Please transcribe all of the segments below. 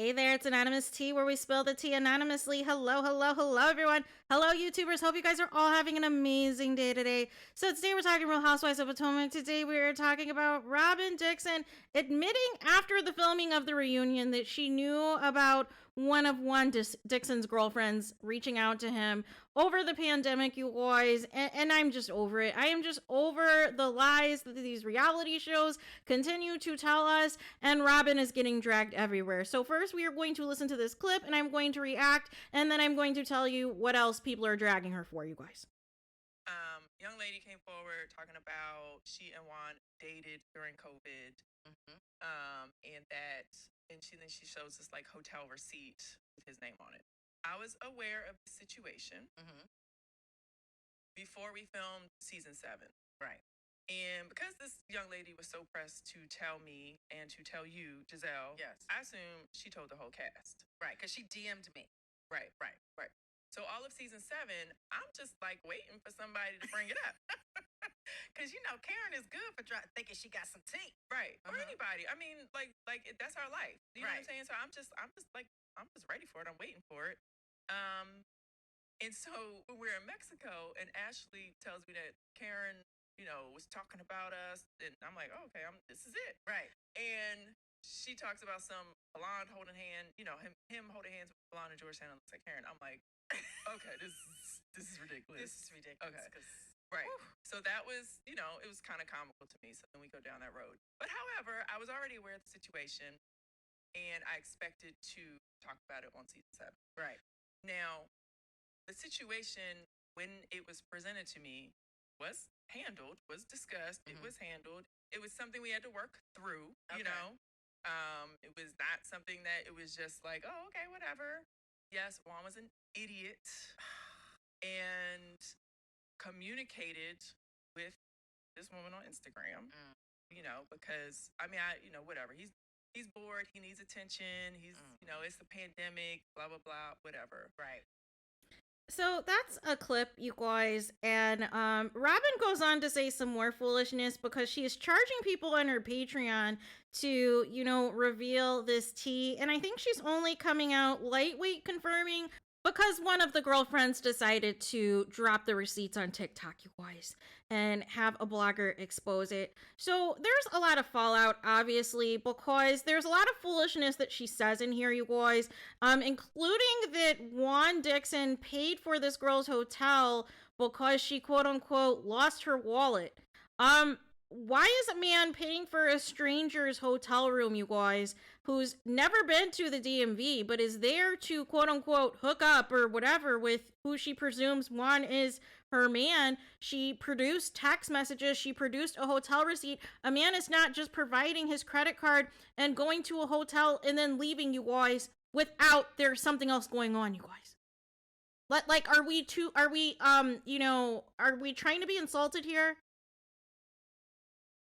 Hey there, it's Anonymous Tea, where we spill the tea anonymously. Hello, hello, hello, everyone. Hello, YouTubers. Hope you guys are all having an amazing day today. So today we're talking Real Housewives of Potomac. Today we are talking about Robyn Dixon admitting after the filming of the reunion that she knew about one of Dixon's girlfriends reaching out to him over the pandemic, you guys, and I'm just over it. I am just over the lies that these reality shows continue to tell us, and Robyn is getting dragged everywhere. So first we are going to listen to this clip, and I'm going to react, and then I'm going to tell you what else people are dragging her for, you guys. Young lady came forward talking about she and Juan dated during COVID. And then she shows this like hotel receipt with his name on it. I was aware of the situation before we filmed season 7. Right. And because this young lady was so pressed to tell me and to tell you, Giselle, Yes. I assume she told the whole cast. Right, because she DM'd me. Right. So all of season 7, I'm just like waiting for somebody to bring it up. Because, Karen is good for thinking she got some tea. Right. Or anybody. I mean, like that's our life. You know what I'm saying? So I'm just ready for it. I'm waiting for it. And so when we're in Mexico and Ashley tells me that Karen, was talking about us, and I'm like, oh, okay, this is it. Right. And she talks about some blonde holding hand, him holding hands with blonde and George Sanders looks like Karen. I'm like, okay, this is ridiculous. This is ridiculous. Okay. Right. So that was, it was kind of comical to me. So then we go down that road. But however, I was already aware of the situation, and I expected to talk about it on season 7. Right. Now, the situation, when it was presented to me, was handled, was discussed. It was handled. It was something we had to work through, you know. It was not something that it was just like, oh, okay, whatever. Yes, Juan was an idiot and communicated with this woman on Instagram, because whatever. He's bored. He needs attention. He's, it's the pandemic, blah, blah, blah, whatever. Right. So that's a clip, you guys, and Robyn goes on to say some more foolishness because she is charging people on her Patreon to, reveal this tea, and I think she's only coming out lightweight confirming because one of the girlfriends decided to drop the receipts on TikTok, you guys, and have a blogger expose it. So there's a lot of fallout, obviously, because there's a lot of foolishness that she says in here, you guys, including that Juan Dixon paid for this girl's hotel because she, quote unquote, lost her wallet. Why is a man paying for a stranger's hotel room, you guys, who's never been to the DMV, but is there to, quote unquote, hook up or whatever with who she presumes Juan is her man? She produced text messages. She produced a hotel receipt. A man is not just providing his credit card and going to a hotel and then leaving, you guys, without there's something else going on, you guys. Are we trying to be insulted here?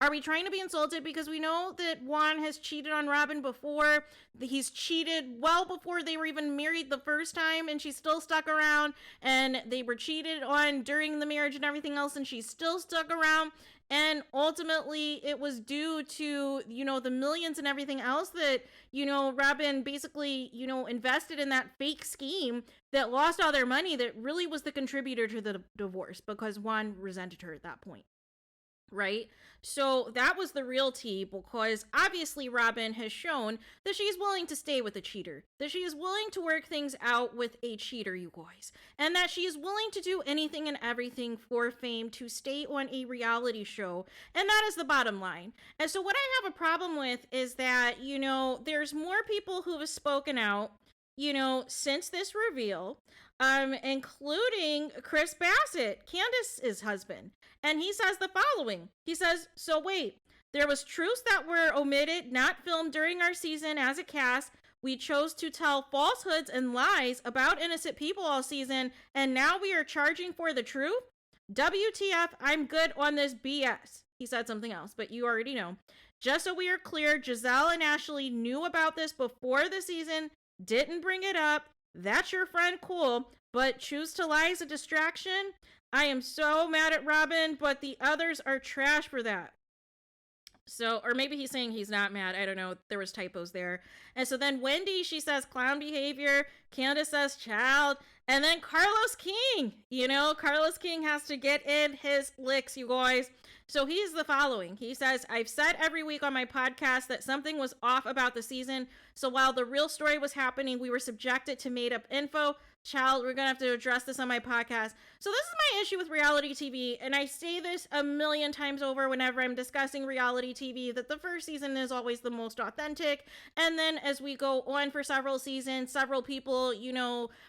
Are we trying to be insulted because we know that Juan has cheated on Robyn before? He's cheated well before they were even married the first time, and she still stuck around, and they were cheated on during the marriage and everything else, and she still stuck around, and ultimately it was due to, the millions and everything else that, Robyn basically, invested in that fake scheme that lost all their money that really was the contributor to the divorce because Juan resented her at that point. Right? So that was the real tea, because obviously Robyn has shown that she's willing to stay with a cheater, that she is willing to work things out with a cheater, you guys, and that she is willing to do anything and everything for fame to stay on a reality show. And that is the bottom line. And so what I have a problem with is that, there's more people who have spoken out, since this reveal, including Chris Bassett, Candace's husband. And he says the following. He says, so wait, there was truths that were omitted, not filmed during our season as a cast. We chose to tell falsehoods and lies about innocent people all season, and now we are charging for the truth? WTF, I'm good on this BS. He said something else, but you already know. Just so we are clear, Giselle and Ashley knew about this before the season, didn't bring it up. That's your friend, cool, but choose to lie as a distraction? I am so mad at Robyn, but the others are trash for that. So, or maybe he's saying he's not mad. I don't know. There was typos there. And so then Wendy, she says clown behavior. Candace says child. And then Carlos King, Carlos King has to get in his licks, you guys. So he's the following. He says, I've said every week on my podcast that something was off about the season. So while the real story was happening, we were subjected to made up info. Child, we're going to have to address this on my podcast. So this is my issue with reality TV. And I say this a million times over whenever I'm discussing reality TV, that the first season is always the most authentic. And then as we go on for several seasons, several people,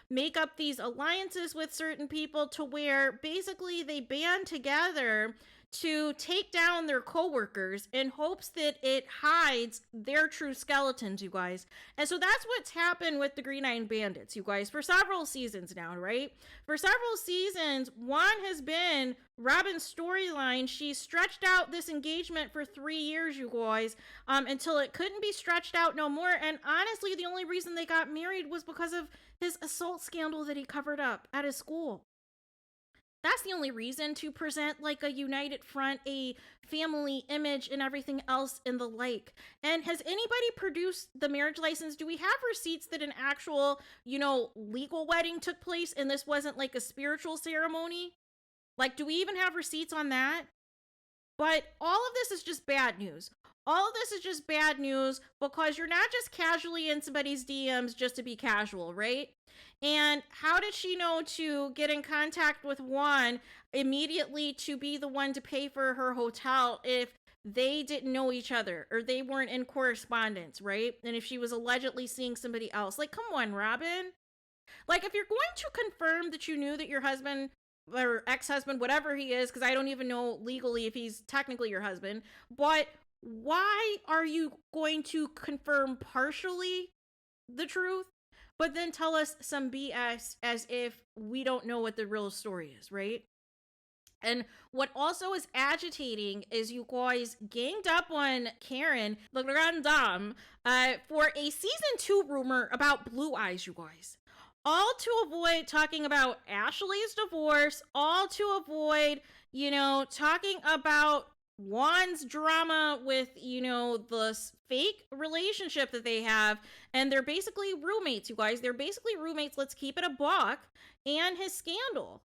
make up these alliances with certain people to where basically they band together to take down their coworkers in hopes that it hides their true skeletons, you guys. And so that's what's happened with the Green Eyed Bandits, you guys, for several seasons now, right? For several seasons, Juan has been Robyn's storyline. She stretched out this engagement for 3 years, you guys, until it couldn't be stretched out no more. And honestly, the only reason they got married was because of his assault scandal that he covered up at his school. That's the only reason, to present like a united front, a family image and everything else and the like. And has anybody produced the marriage license? Do we have receipts that an actual, legal wedding took place and this wasn't like a spiritual ceremony? Like, do we even have receipts on that? But all of this is just bad news. All of this is just bad news because you're not just casually in somebody's DMs just to be casual, right? And how did she know to get in contact with Juan immediately to be the one to pay for her hotel if they didn't know each other or they weren't in correspondence, right? And if she was allegedly seeing somebody else? Like, come on, Robyn. Like, if you're going to confirm that you knew that your husband or ex-husband, whatever he is, because I don't even know legally if he's technically your husband, but why are you going to confirm partially the truth, but then tell us some BS as if we don't know what the real story is, right? And what also is agitating is you guys ganged up on Karen, the Grand Dame, for a season 2 rumor about Blue Eyes, you guys. All to avoid talking about Ashley's divorce, all to avoid, talking about Juan's drama with, the fake relationship that they have. And they're basically roommates, you guys. They're basically roommates. Let's keep it a buck. And his scandal.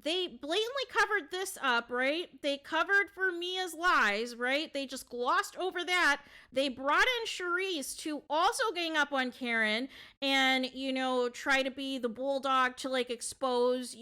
They blatantly covered this up, right? They covered for Mia's lies, right? They just glossed over that. They brought in Charisse to also gang up on Karen and, try to be the bulldog to like expose,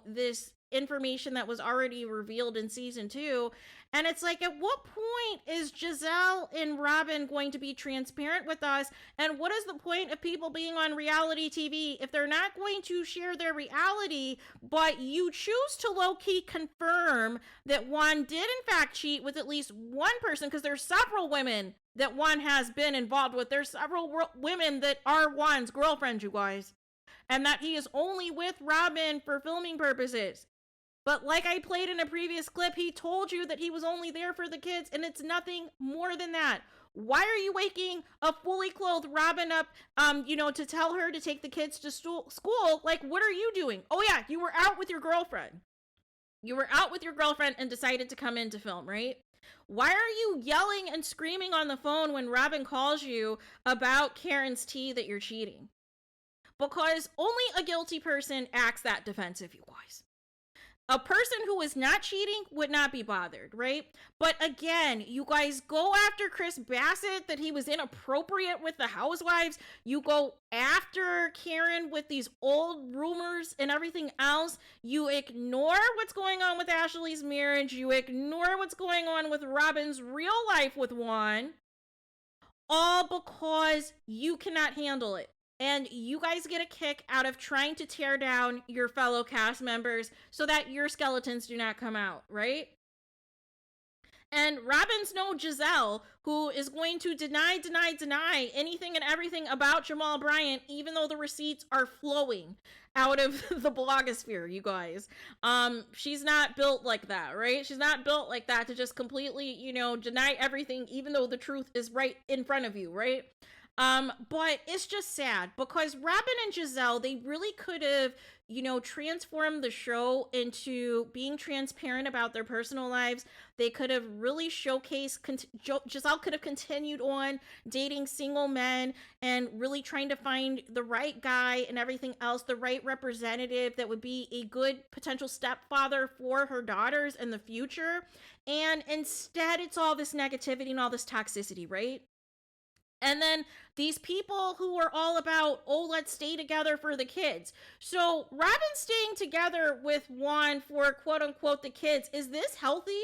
this information that was already revealed in season 2. And it's like, at what point is Giselle and Robyn going to be transparent with us? And what is the point of people being on reality TV if they're not going to share their reality, but you choose to low-key confirm that Juan did in fact cheat with at least one person? Because there's several women that Juan has been involved with. There's several women that are Juan's girlfriends, you guys. And that he is only with Robyn for filming purposes. But like I played in a previous clip, he told you that he was only there for the kids, and it's nothing more than that. Why are you waking a fully clothed Robyn up, to tell her to take the kids to school? Like, what are you doing? Oh yeah, you were out with your girlfriend. You were out with your girlfriend and decided to come in to film, right? Why are you yelling and screaming on the phone when Robyn calls you about Karen's tea that you're cheating? Because only a guilty person acts that defensive, you guys. A person who is not cheating would not be bothered, right? But again, you guys go after Chris Bassett that he was inappropriate with the housewives. You go after Karen with these old rumors and everything else. You ignore what's going on with Ashley's marriage. You ignore what's going on with Robyn's real life with Juan. All because you cannot handle it. And you guys get a kick out of trying to tear down your fellow cast members so that your skeletons do not come out, right? And Robyn's no Giselle, who is going to deny anything and everything about Jamal Bryant, even though the receipts are flowing out of the blogosphere, you guys. She's not built like that, right? She's not built like that to just completely, deny everything, even though the truth is right in front of you, right? But it's just sad because Robyn and Giselle, they really could have, transformed the show into being transparent about their personal lives. They could have really showcased, Giselle could have continued on dating single men and really trying to find the right guy and everything else, the right representative that would be a good potential stepfather for her daughters in the future. And instead, it's all this negativity and all this toxicity, right? And then these people who are all about, oh, let's stay together for the kids. So Robyn staying together with Juan for quote unquote the kids, is this healthy?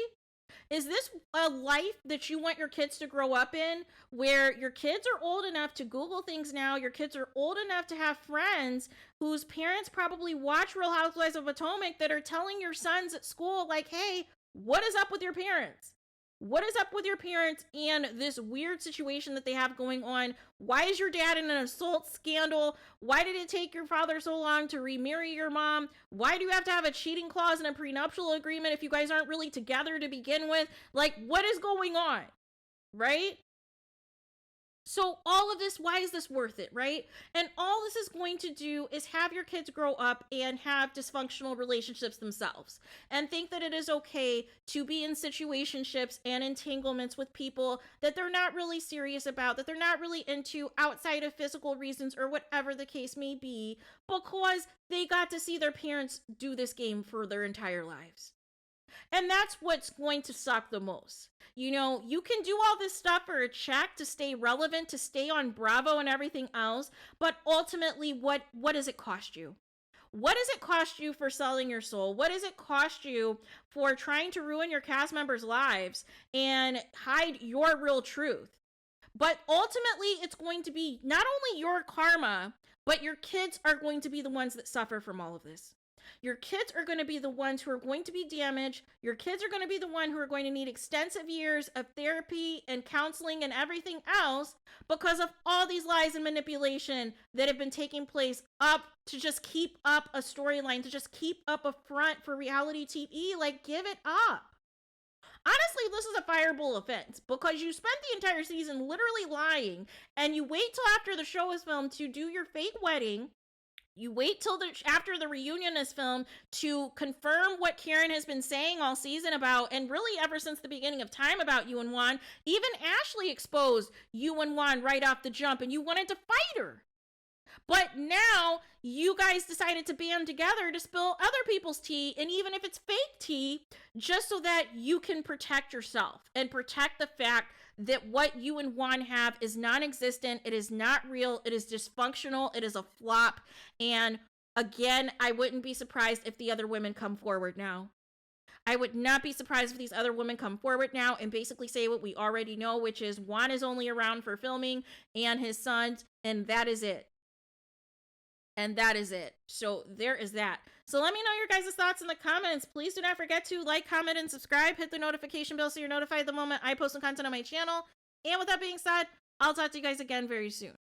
Is this a life that you want your kids to grow up in, where your kids are old enough to Google things now, your kids are old enough to have friends whose parents probably watch Real Housewives of Potomac that are telling your sons at school, like, hey, what is up with your parents? What is up with your parents and this weird situation that they have going on? Why is your dad in an assault scandal? Why did it take your father so long to remarry your mom? Why do you have to have a cheating clause in a prenuptial agreement if you guys aren't really together to begin with? Like, what is going on? Right? So all of this, why is this worth it, right? And all this is going to do is have your kids grow up and have dysfunctional relationships themselves and think that it is okay to be in situationships and entanglements with people that they're not really serious about, that they're not really into outside of physical reasons or whatever the case may be, because they got to see their parents do this game for their entire lives. And that's what's going to suck the most. You can do all this stuff for a check to stay relevant, to stay on Bravo and everything else, but ultimately, what does it cost you? What does it cost you for selling your soul? What does it cost you for trying to ruin your cast members' lives and hide your real truth? But ultimately, it's going to be not only your karma, but your kids are going to be the ones that suffer from all of this. Your kids are going to be the ones who are going to be damaged. Your kids are going to be the one who are going to need extensive years of therapy and counseling and everything else because of all these lies and manipulation that have been taking place up to just keep up a storyline, to just keep up a front for reality TV. Like, give it up. Honestly, this is a fireable offense because you spent the entire season literally lying and you wait till after the show is filmed to do your fake wedding. You wait till after the reunion is filmed to confirm what Karen has been saying all season about, and really ever since the beginning of time about you and Juan. Even Ashley exposed you and Juan right off the jump, and you wanted to fight her. But now you guys decided to band together to spill other people's tea, and even if it's fake tea, just so that you can protect yourself and protect the fact that what you and Juan have is non-existent. It is not real. It is dysfunctional. It is a flop. And again, I wouldn't be surprised if the other women come forward now. I would not be surprised if these other women come forward now and basically say what we already know, which is Juan is only around for filming and his sons, and that is it. And that is it. So there is that. So let me know your guys' thoughts in the comments. Please do not forget to like, comment, and subscribe. Hit the notification bell so you're notified the moment I post some content on my channel. And with that being said, I'll talk to you guys again very soon.